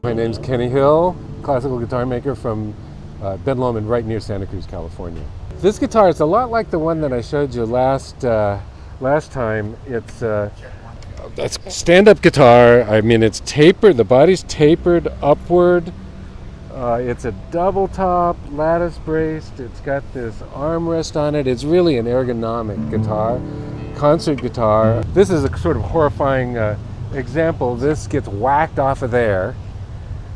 My name's Kenny Hill, classical guitar maker from Ben Lomond, right near Santa Cruz, California. This guitar is a lot like the one that I showed you last time. It's a stand-up guitar. I mean, it's tapered. The body's tapered upward. It's a double top, lattice braced. It's got this armrest on it. It's really an ergonomic guitar, concert guitar. This is a sort of horrifying example. This gets whacked off of there,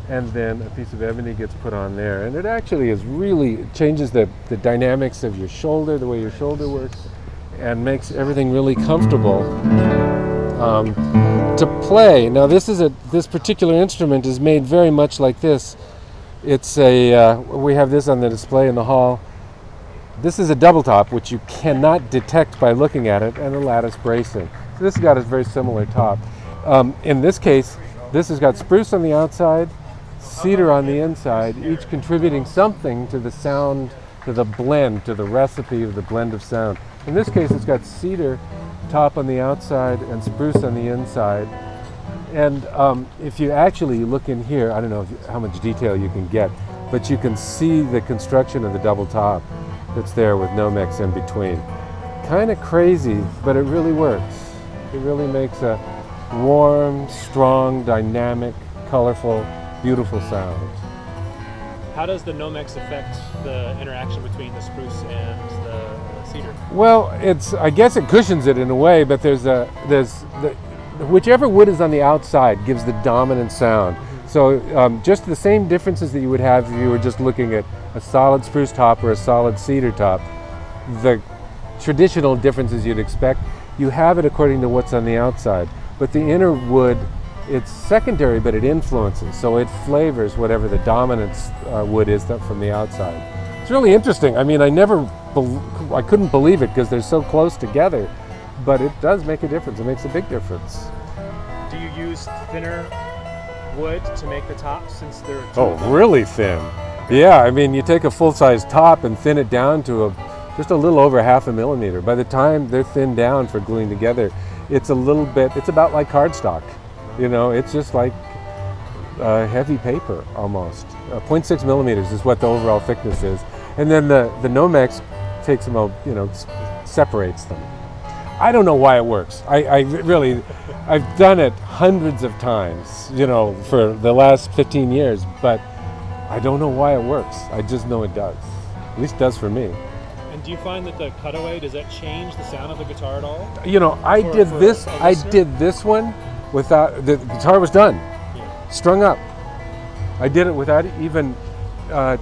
and then a piece of ebony gets put on there. And it actually is really, it changes the dynamics of your shoulder, the way your shoulder works, and makes everything really comfortable to play. Now this particular instrument is made very much like this. It's we have this on the display in the hall. This is a double top, which you cannot detect by looking at it, and a lattice bracing. So this has got a very similar top. In this case, this has got spruce on the outside, cedar on the inside, each contributing something to the sound, to the blend, to the recipe of the blend of sound. In this case, it's got cedar top on the outside and spruce on the inside. And if you actually look in here, I don't know how much detail you can get, but you can see the construction of the double top that's there with Nomex in between. Kind of crazy, but it really works. It really makes a warm, strong, dynamic, colorful, beautiful sound. How does the Nomex affect the interaction between the spruce and the cedar? Well, I guess it cushions it in a way, but whichever wood is on the outside gives the dominant sound. So just the same differences that you would have if you were just looking at a solid spruce top or a solid cedar top, the traditional differences you'd expect, you have it according to what's on the outside. But the inner wood, it's secondary, but it influences, so it flavors whatever the dominant wood is from the outside. It's really interesting. I mean, I couldn't believe it because they're so close together, but it does make a difference. It makes a big difference. Do you use thinner wood to make the tops since they're really thin? Yeah, I mean, you take a full-size top and thin it down to just a little over 1/2 millimeter. By the time they're thinned down for gluing together, it's about like cardstock. You know, it's just like heavy paper almost. 0.6 millimeters is what the overall thickness is. And then the Nomex takes them out, separates them. I don't know why it works. I've done it hundreds of times, for the last 15 years, but I don't know why it works. I just know it does. At least it does for me. And do you find that the cutaway, does that change the sound of the guitar at all? I did this one without, the guitar was done, strung up. I did it without even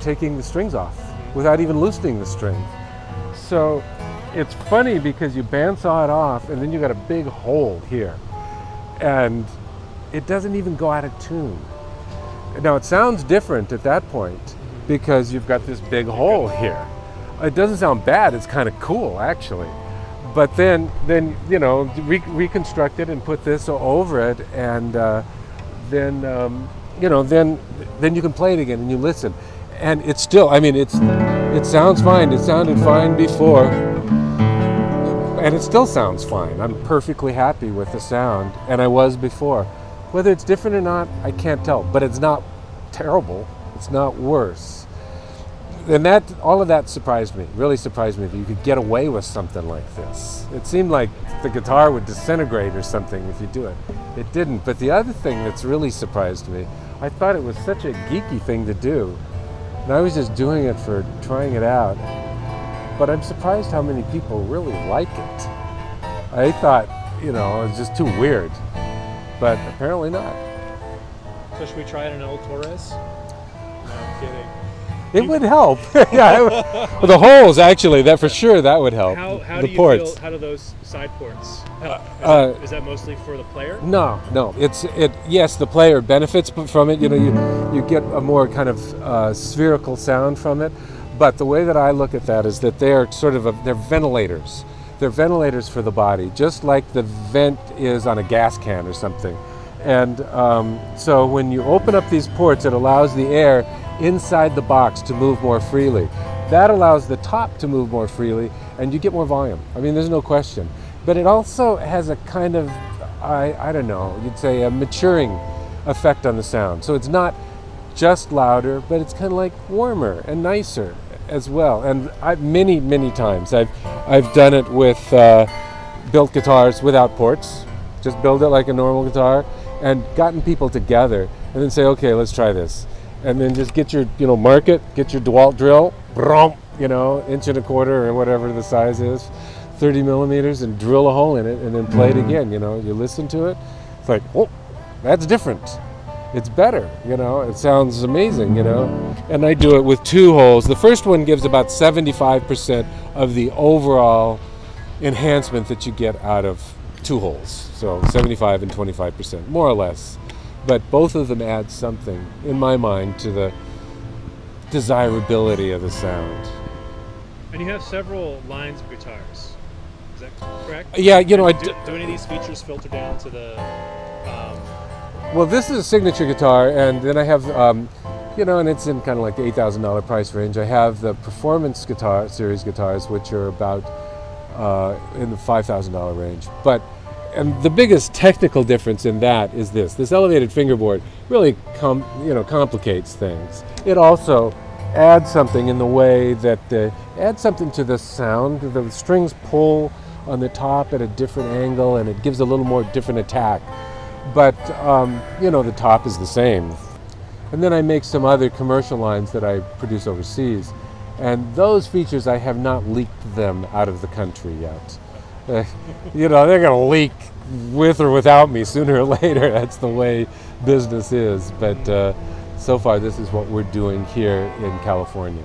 taking the strings off, without even loosening the string. So it's funny because you bandsaw it off and then you got a big hole here and it doesn't even go out of tune. Now it sounds different at that point because you've got this big hole here. It doesn't sound bad, it's kind of cool actually. But then reconstruct it and put this over it, and then you can play it again and you listen. And it's still, it sounds fine. It sounded fine before, and it still sounds fine. I'm perfectly happy with the sound, and I was before. Whether it's different or not, I can't tell, but it's not terrible. It's not worse. And all of that surprised me, really surprised me, that you could get away with something like this. It seemed like the guitar would disintegrate or something if you do it. It didn't. But the other thing that's really surprised me, I thought it was such a geeky thing to do. And I was just doing it for trying it out. But I'm surprised how many people really like it. I thought, it was just too weird. But apparently not. So should we try it in an old Torres? No, I'm kidding. It would help. Yeah, well, the holes actually, that for sure, that would help. How the do you ports. feel? How do those side ports help? Is that mostly for the player? No. Yes, the player benefits from it. You get a more kind of spherical sound from it. But the way that I look at that is that they're they're ventilators. They're ventilators for the body, just like the vent is on a gas can or something. And so when you open up these ports, it allows the air inside the box to move more freely. That allows the top to move more freely, and you get more volume. I mean, there's no question. But it also has a kind of, I don't know, you'd say a maturing effect on the sound. So it's not just louder, but it's kind of like warmer and nicer as well. And many times I've done it with built guitars without ports, just build it like a normal guitar, and gotten people together and then say, okay, let's try this. And then just get your, mark it, get your DeWalt drill, inch and a quarter or whatever the size is, 30 millimeters, and drill a hole in it and then play it again. You listen to it, it's like, oh, that's different. It's better, it sounds amazing, And I do it with 2 holes. The first one gives about 75% of the overall enhancement that you get out of 2 holes. So 75 and 25%, more or less. But both of them add something, in my mind, to the desirability of the sound. And you have several lines of guitars. Is that correct? Yeah, do any of these features filter down to the... Well, this is a signature guitar, and then I have, and it's in kind of like the $8,000 price range. I have the Performance Guitar Series guitars, which are about in the $5,000 range. And the biggest technical difference in that is this elevated fingerboard really complicates things. It also adds something in the way that adds something to the sound. The strings pull on the top at a different angle, and it gives a little more different attack. But the top is the same. And then I make some other commercial lines that I produce overseas, and those features I have not leaked them out of the country yet. They're going to leak with or without me sooner or later. That's the way business is. But so far, this is what we're doing here in California.